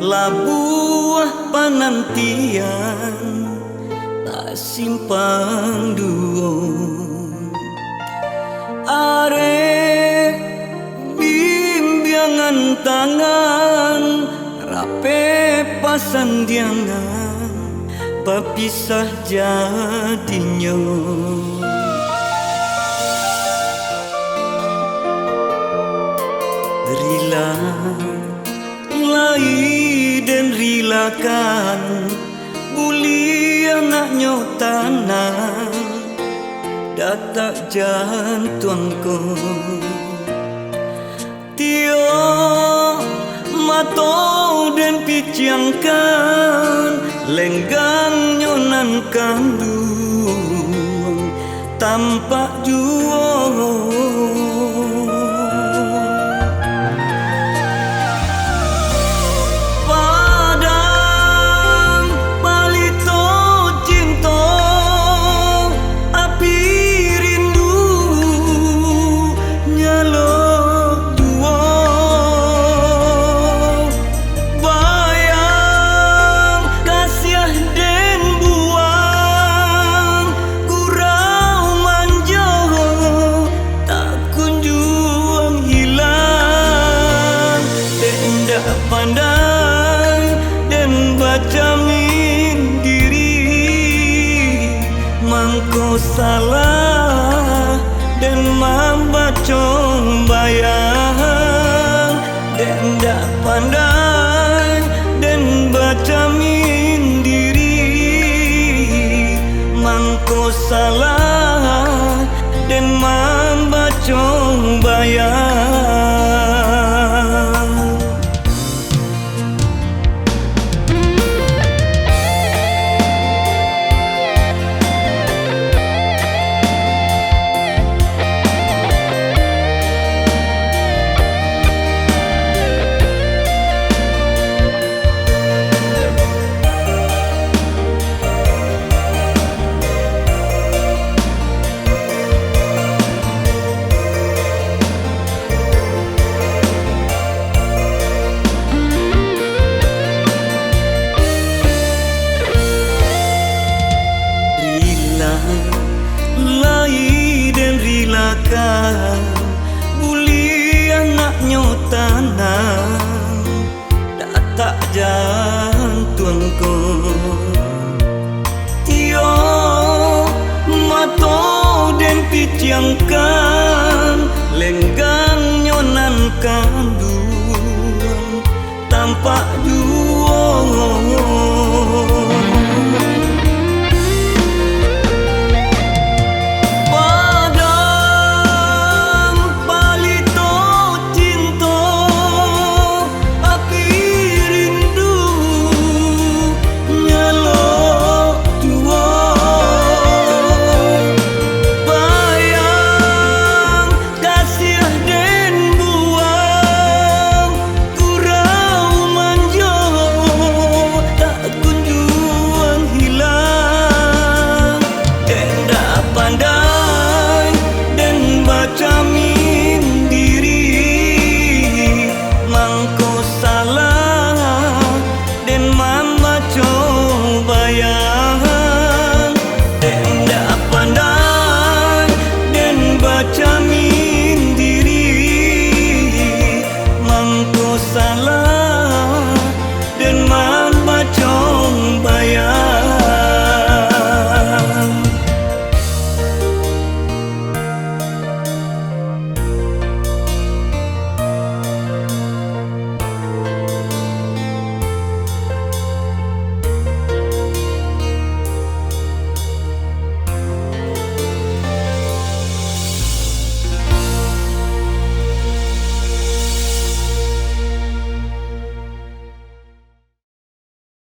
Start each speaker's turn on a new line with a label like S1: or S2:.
S1: labuah panantian tak simpang duo arek bimbingan tangan rape pasandiangan papisah jadinya rila lai dan rilakan buli anaknya tanah datak jantungku tio mato dan piciangkan lenggang nyonan kandung tampak juo pandai dan bacamin diri mangko salah dan membacong bayang dan dak pandai dan bacamin diri mangko salah dan membacong bayang. Lai dan rilakan buli anaknya tanah datak jantungku tio mato dan piciangkan lenggang nyonan kandung tampak